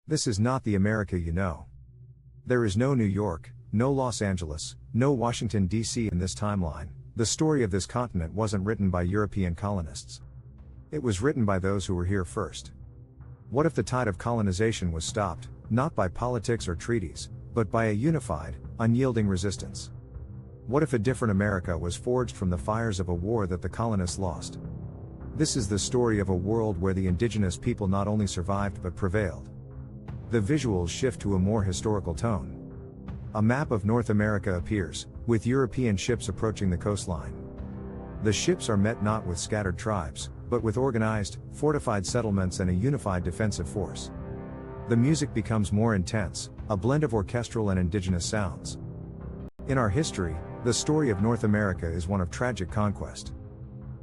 This is not the America you know. There is no New York, no Los Angeles, no Washington, D.C. in this timeline. The story of this continent wasn't written by European colonists. It was written by those who were here first. What if the tide of colonization was stopped, not by politics or treaties, but by a unified, unyielding resistance? What if a different America was forged from the fires of a war that the colonists lost? This is the story of a world where the indigenous people not only survived but prevailed. The visuals shift to a more historical tone. A map of North America appears, with European ships approaching the coastline. The ships are met not with scattered tribes, but with organized, fortified settlements and a unified defensive force. The music becomes more intense, a blend of orchestral and indigenous sounds. In our history, the story of North America is one of tragic conquest.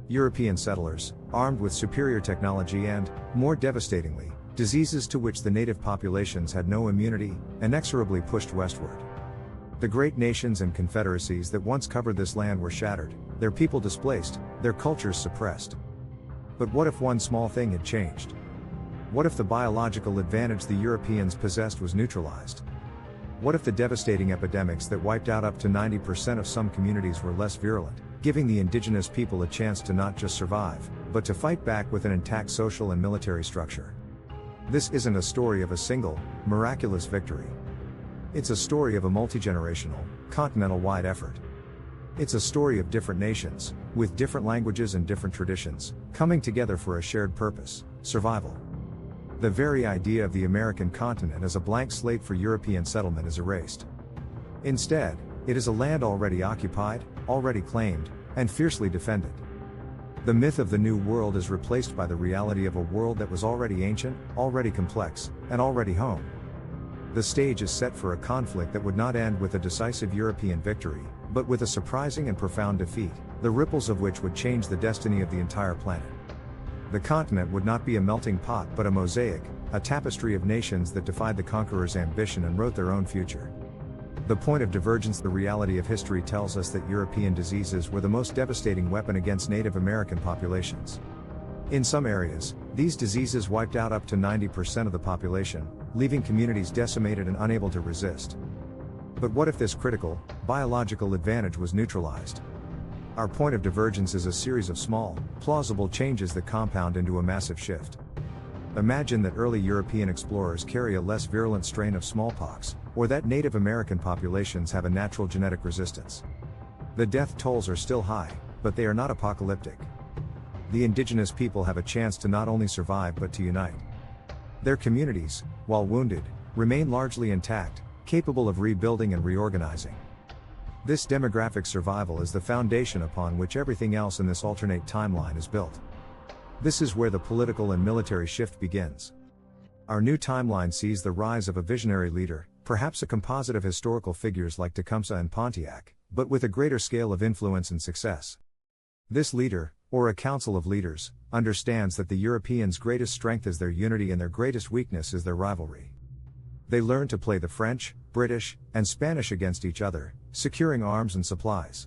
European settlers, armed with superior technology and, more devastatingly, diseases to which the native populations had no immunity, inexorably pushed westward. The great nations and confederacies that once covered this land were shattered, their people displaced, their cultures suppressed. But what if one small thing had changed? What if the biological advantage the Europeans possessed was neutralized? What if the devastating epidemics that wiped out up to 90% of some communities were less virulent, giving the indigenous people a chance to not just survive, but to fight back with an intact social and military structure? This isn't a story of a single, miraculous victory. It's a story of a multi-generational, continental-wide effort. It's a story of different nations, with different languages and different traditions, coming together for a shared purpose: survival. The very idea of the American continent as a blank slate for European settlement is erased. Instead, it is a land already occupied, already claimed, and fiercely defended. The myth of the New World is replaced by the reality of a world that was already ancient, already complex, and already home. The stage is set for a conflict that would not end with a decisive European victory, but with a surprising and profound defeat, the ripples of which would change the destiny of the entire planet. The continent would not be a melting pot but a mosaic, a tapestry of nations that defied the conqueror's ambition and wrote their own future. The point of divergence: the reality of history tells us that European diseases were the most devastating weapon against Native American populations. In some areas, these diseases wiped out up to 90% of the population, leaving communities decimated and unable to resist. But what if this critical, biological advantage was neutralized? Our point of divergence is a series of small, plausible changes that compound into a massive shift. Imagine that early European explorers carry a less virulent strain of smallpox, or that Native American populations have a natural genetic resistance. The death tolls are still high, but they are not apocalyptic. The indigenous people have a chance to not only survive but to unite. Their communities, while wounded, remain largely intact, capable of rebuilding and reorganizing. This demographic survival is the foundation upon which everything else in this alternate timeline is built. This is where the political and military shift begins. Our new timeline sees the rise of a visionary leader, perhaps a composite of historical figures like Tecumseh and Pontiac, but with a greater scale of influence and success. This leader, or a council of leaders, understands that the Europeans' greatest strength is their unity and their greatest weakness is their rivalry. They learn to play the French, British, and Spanish against each other, securing arms and supplies.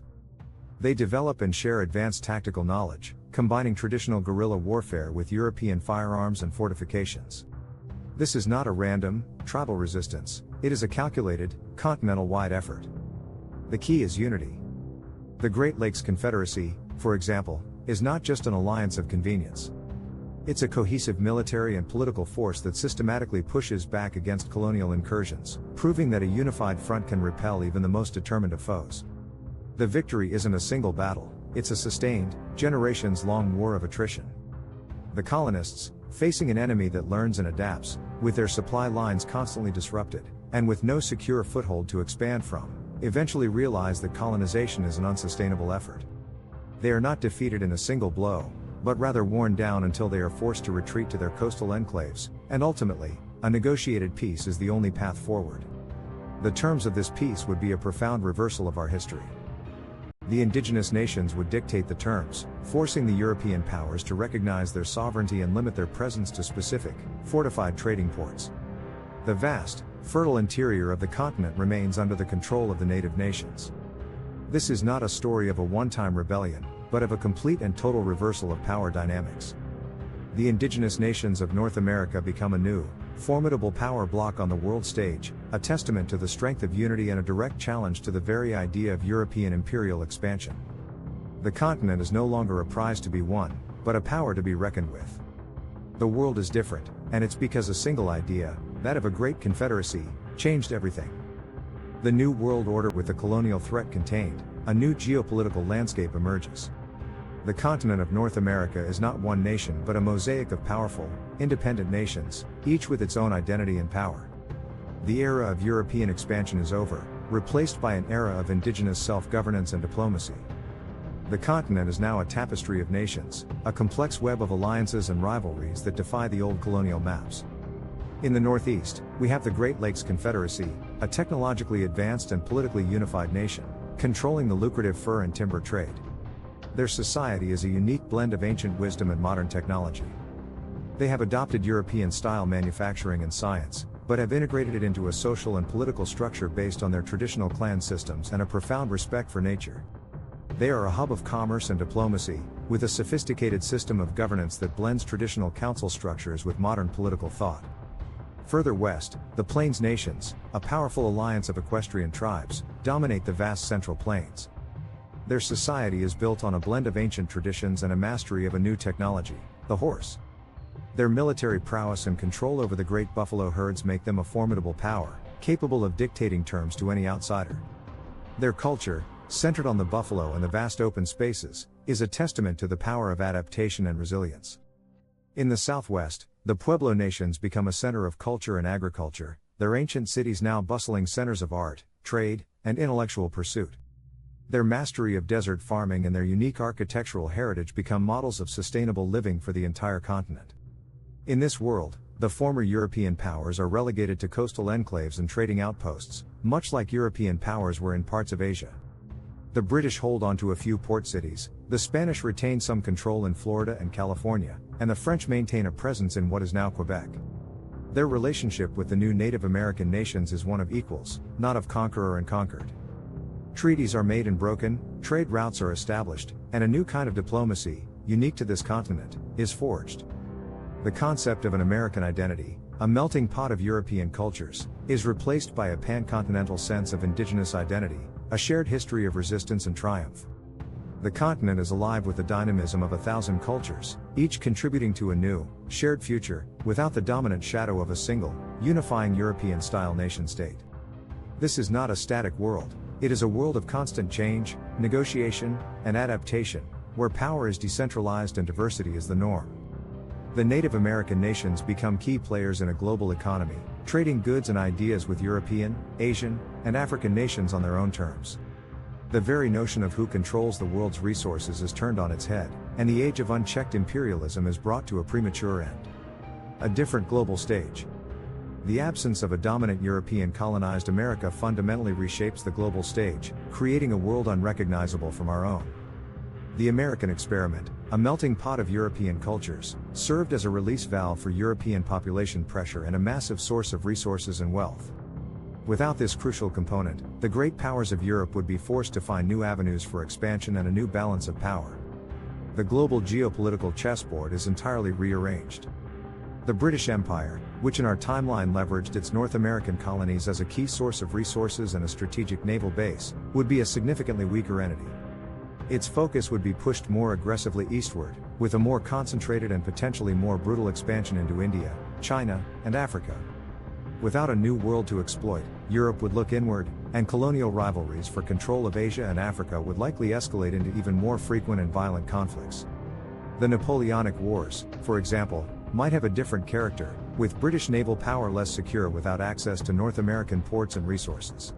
They develop and share advanced tactical knowledge, combining traditional guerrilla warfare with European firearms and fortifications. This is not a random, tribal resistance, it is a calculated, continental-wide effort. The key is unity. The Great Lakes Confederacy, for example, is not just an alliance of convenience. It's a cohesive military and political force that systematically pushes back against colonial incursions, proving that a unified front can repel even the most determined of foes. The victory isn't a single battle, it's a sustained, generations-long war of attrition. The colonists, facing an enemy that learns and adapts, with their supply lines constantly disrupted, and with no secure foothold to expand from, eventually realize that colonization is an unsustainable effort. They are not defeated in a single blow, but rather worn down until they are forced to retreat to their coastal enclaves, and ultimately, a negotiated peace is the only path forward. The terms of this peace would be a profound reversal of our history. The indigenous nations would dictate the terms, forcing the European powers to recognize their sovereignty and limit their presence to specific, fortified trading ports. The vast, fertile interior of the continent remains under the control of the native nations. This is not a story of a one-time rebellion, but of a complete and total reversal of power dynamics. The indigenous nations of North America become a new, formidable power block on the world stage, a testament to the strength of unity and a direct challenge to the very idea of European imperial expansion. The continent is no longer a prize to be won, but a power to be reckoned with. The world is different, and it's because a single idea, that of a great confederacy, changed everything. The new world order with the colonial threat contained, a new geopolitical landscape emerges. The continent of North America is not one nation but a mosaic of powerful, independent nations, each with its own identity and power. The era of European expansion is over, replaced by an era of indigenous self-governance and diplomacy. The continent is now a tapestry of nations, a complex web of alliances and rivalries that defy the old colonial maps. In the Northeast, we have the Great Lakes Confederacy, a technologically advanced and politically unified nation, controlling the lucrative fur and timber trade. Their society is a unique blend of ancient wisdom and modern technology. They have adopted European-style manufacturing and science, but have integrated it into a social and political structure based on their traditional clan systems and a profound respect for nature. They are a hub of commerce and diplomacy, with a sophisticated system of governance that blends traditional council structures with modern political thought. Further west, the Plains Nations, a powerful alliance of equestrian tribes, dominate the vast Central Plains. Their society is built on a blend of ancient traditions and a mastery of a new technology, the horse. Their military prowess and control over the great buffalo herds make them a formidable power, capable of dictating terms to any outsider. Their culture, centered on the buffalo and the vast open spaces, is a testament to the power of adaptation and resilience. In the Southwest, the Pueblo nations become a center of culture and agriculture, their ancient cities now bustling centers of art, trade, and intellectual pursuit. Their mastery of desert farming and their unique architectural heritage become models of sustainable living for the entire continent. In this world, the former European powers are relegated to coastal enclaves and trading outposts, much like European powers were in parts of Asia. The British hold on to a few port cities, the Spanish retain some control in Florida and California, and the French maintain a presence in what is now Quebec. Their relationship with the new Native American nations is one of equals, not of conqueror and conquered. Treaties are made and broken, trade routes are established, and a new kind of diplomacy, unique to this continent, is forged. The concept of an American identity, a melting pot of European cultures, is replaced by a pan-continental sense of indigenous identity, a shared history of resistance and triumph. The continent is alive with the dynamism of 1,000 cultures, each contributing to a new, shared future, without the dominant shadow of a single, unifying European-style nation-state. This is not a static world, it is a world of constant change, negotiation, and adaptation, where power is decentralized and diversity is the norm. The Native American nations become key players in a global economy, trading goods and ideas with European, Asian, and African nations on their own terms. The very notion of who controls the world's resources is turned on its head, and the age of unchecked imperialism is brought to a premature end. A different global stage. The absence of a dominant European colonized America fundamentally reshapes the global stage, creating a world unrecognizable from our own. The American experiment, a melting pot of European cultures, served as a release valve for European population pressure and a massive source of resources and wealth. Without this crucial component, the great powers of Europe would be forced to find new avenues for expansion and a new balance of power. The global geopolitical chessboard is entirely rearranged. The British Empire, which in our timeline leveraged its North American colonies as a key source of resources and a strategic naval base, would be a significantly weaker entity. Its focus would be pushed more aggressively eastward, with a more concentrated and potentially more brutal expansion into India, China, and Africa. Without a new world to exploit, Europe would look inward, and colonial rivalries for control of Asia and Africa would likely escalate into even more frequent and violent conflicts. The Napoleonic Wars, for example, might have a different character, with British naval power less secure without access to North American ports and resources.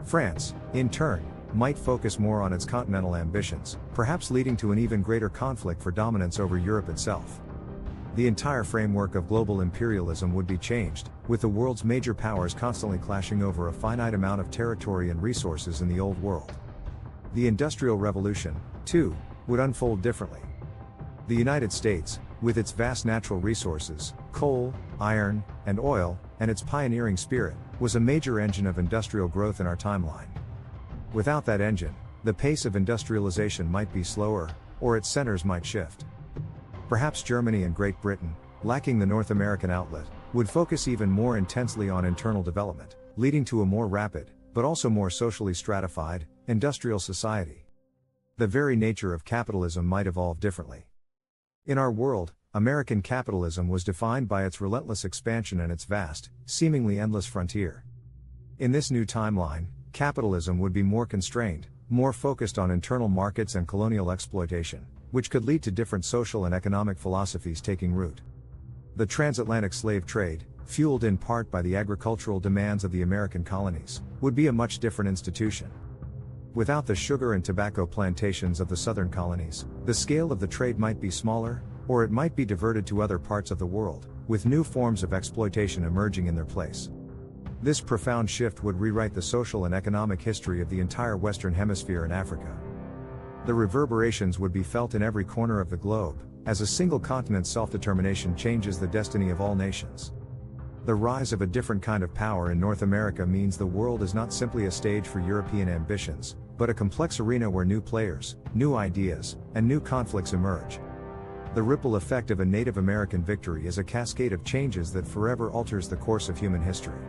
France, in turn, might focus more on its continental ambitions, perhaps leading to an even greater conflict for dominance over Europe itself. The entire framework of global imperialism would be changed, with the world's major powers constantly clashing over a finite amount of territory and resources in the old world. The Industrial Revolution, too, would unfold differently. The United States, with its vast natural resources, coal, iron, and oil, and its pioneering spirit, was a major engine of industrial growth in our timeline. Without that engine, the pace of industrialization might be slower, or its centers might shift. Perhaps Germany and Great Britain, lacking the North American outlet, would focus even more intensely on internal development, leading to a more rapid, but also more socially stratified, industrial society. The very nature of capitalism might evolve differently. In our world, American capitalism was defined by its relentless expansion and its vast, seemingly endless frontier. In this new timeline, capitalism would be more constrained, more focused on internal markets and colonial exploitation, which could lead to different social and economic philosophies taking root. The transatlantic slave trade, fueled in part by the agricultural demands of the American colonies, would be a much different institution. Without the sugar and tobacco plantations of the southern colonies, the scale of the trade might be smaller, or it might be diverted to other parts of the world, with new forms of exploitation emerging in their place. This profound shift would rewrite the social and economic history of the entire Western Hemisphere and Africa. The reverberations would be felt in every corner of the globe, as a single continent's self-determination changes the destiny of all nations. The rise of a different kind of power in North America means the world is not simply a stage for European ambitions, but a complex arena where new players, new ideas, and new conflicts emerge. The ripple effect of a Native American victory is a cascade of changes that forever alters the course of human history.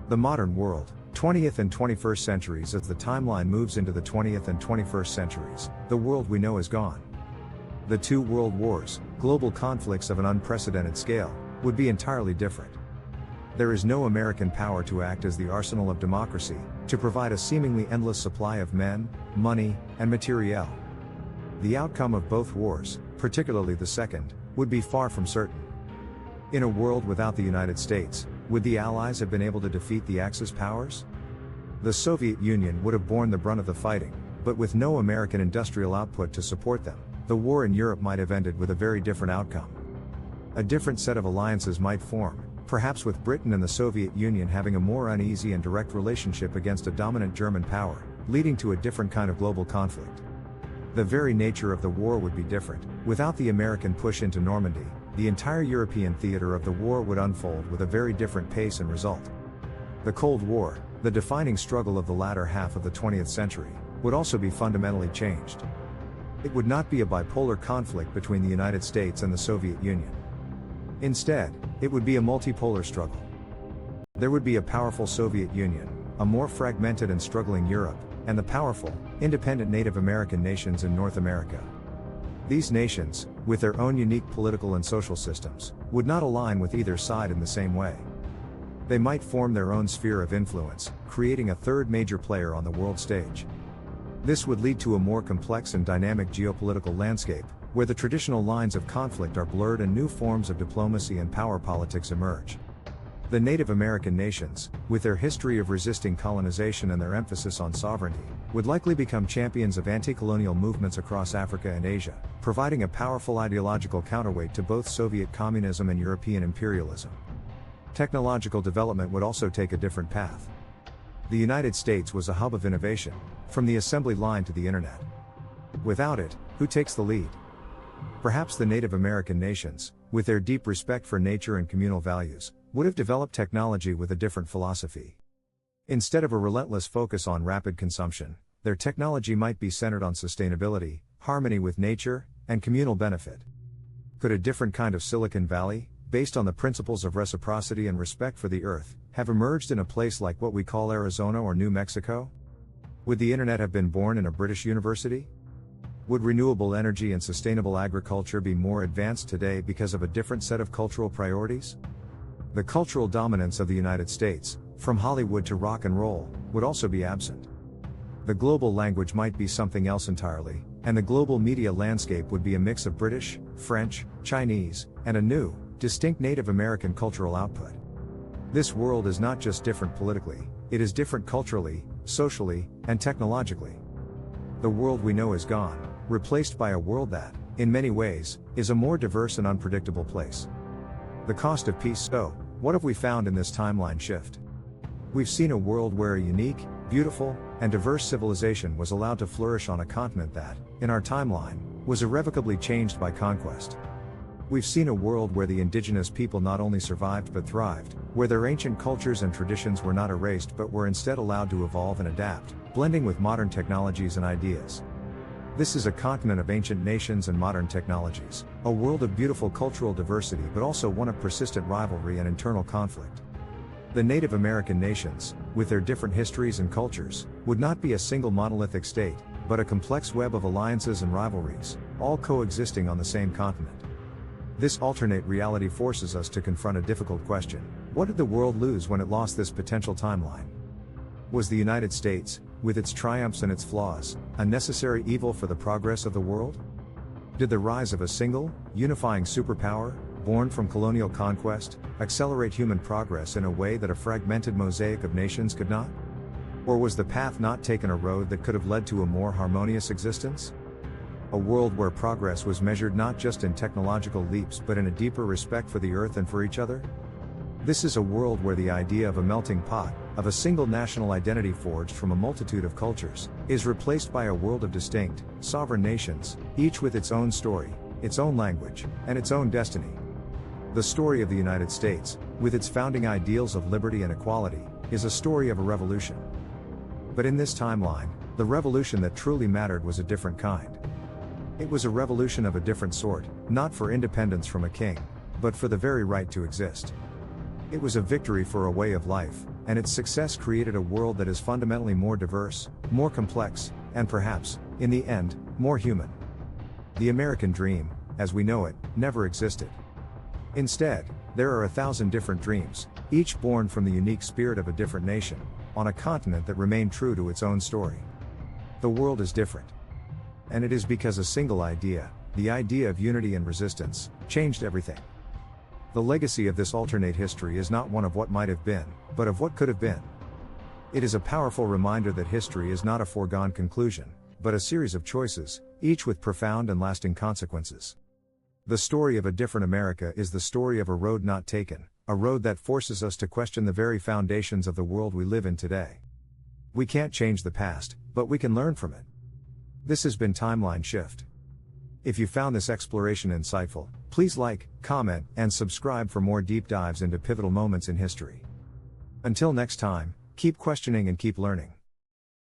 The modern world, 20th and 21st centuries. As the timeline moves into the 20th and 21st centuries, the world we know is gone. The two world wars, global conflicts of an unprecedented scale, would be entirely different. There is no American power to act as the arsenal of democracy, to provide a seemingly endless supply of men, money, and materiel. The outcome of both wars, particularly the second, would be far from certain. In a world without the United States, would the Allies have been able to defeat the Axis powers? The Soviet Union would have borne the brunt of the fighting, but with no American industrial output to support them, the war in Europe might have ended with a very different outcome. A different set of alliances might form, perhaps with Britain and the Soviet Union having a more uneasy and direct relationship against a dominant German power, leading to a different kind of global conflict. The very nature of the war would be different. Without the American push into Normandy, the entire European theater of the war would unfold with a very different pace and result. The Cold War, the defining struggle of the latter half of the 20th century, would also be fundamentally changed. It would not be a bipolar conflict between the United States and the Soviet Union. Instead, it would be a multipolar struggle. There would be a powerful Soviet Union, a more fragmented and struggling Europe, and the powerful, independent Native American nations in North America. These nations, with their own unique political and social systems, would not align with either side in the same way. They might form their own sphere of influence, creating a third major player on the world stage. This would lead to a more complex and dynamic geopolitical landscape, where the traditional lines of conflict are blurred and new forms of diplomacy and power politics emerge. The Native American nations, with their history of resisting colonization and their emphasis on sovereignty, would likely become champions of anti-colonial movements across Africa and Asia, providing a powerful ideological counterweight to both Soviet communism and European imperialism. Technological development would also take a different path. The United States was a hub of innovation, from the assembly line to the internet. Without it, who takes the lead? Perhaps the Native American nations, with their deep respect for nature and communal values, would have developed technology with a different philosophy. Instead of a relentless focus on rapid consumption, their technology might be centered on sustainability, harmony with nature, and communal benefit. Could a different kind of Silicon Valley, based on the principles of reciprocity and respect for the earth, have emerged in a place like what we call Arizona or New Mexico? Would the internet have been born in a British university? Would renewable energy and sustainable agriculture be more advanced today because of a different set of cultural priorities? The cultural dominance of the United States, from Hollywood to rock and roll, would also be absent. The global language might be something else entirely, and the global media landscape would be a mix of British, French, Chinese, and a new, distinct Native American cultural output. This world is not just different politically, it is different culturally, socially, and technologically. The world we know is gone, replaced by a world that, in many ways, is a more diverse and unpredictable place. The cost of peace. So, what have we found in this timeline shift? We've seen a world where a unique, beautiful, and diverse civilization was allowed to flourish on a continent that, in our timeline, was irrevocably changed by conquest. We've seen a world where the indigenous people not only survived but thrived, where their ancient cultures and traditions were not erased but were instead allowed to evolve and adapt, blending with modern technologies and ideas. This is a continent of ancient nations and modern technologies, a world of beautiful cultural diversity but also one of persistent rivalry and internal conflict. The Native American nations, with their different histories and cultures, would not be a single monolithic state, but a complex web of alliances and rivalries, all coexisting on the same continent. This alternate reality forces us to confront a difficult question: what did the world lose when it lost this potential timeline? Was the United States, with its triumphs and its flaws, a necessary evil for the progress of the world? Did the rise of a single, unifying superpower, born from colonial conquest, accelerate human progress in a way that a fragmented mosaic of nations could not? Or was the path not taken a road that could have led to a more harmonious existence? A world where progress was measured not just in technological leaps but in a deeper respect for the earth and for each other? This is a world where the idea of a melting pot, of a single national identity forged from a multitude of cultures, is replaced by a world of distinct, sovereign nations, each with its own story, its own language, and its own destiny. The story of the United States, with its founding ideals of liberty and equality, is a story of a revolution. But in this timeline, the revolution that truly mattered was a different kind. It was a revolution of a different sort, not for independence from a king, but for the very right to exist. It was a victory for a way of life, and its success created a world that is fundamentally more diverse, more complex, and perhaps, in the end, more human. The American dream, as we know it, never existed. Instead, there are 1,000 different dreams, each born from the unique spirit of a different nation, on a continent that remained true to its own story. The world is different. And it is because a single idea, the idea of unity and resistance, changed everything. The legacy of this alternate history is not one of what might have been, but of what could have been. It is a powerful reminder that history is not a foregone conclusion, but a series of choices, each with profound and lasting consequences. The story of a different America is the story of a road not taken, a road that forces us to question the very foundations of the world we live in today. We can't change the past, but we can learn from it. This has been Timeline Shift. If you found this exploration insightful, please like, comment, and subscribe for more deep dives into pivotal moments in history. Until next time, keep questioning and keep learning.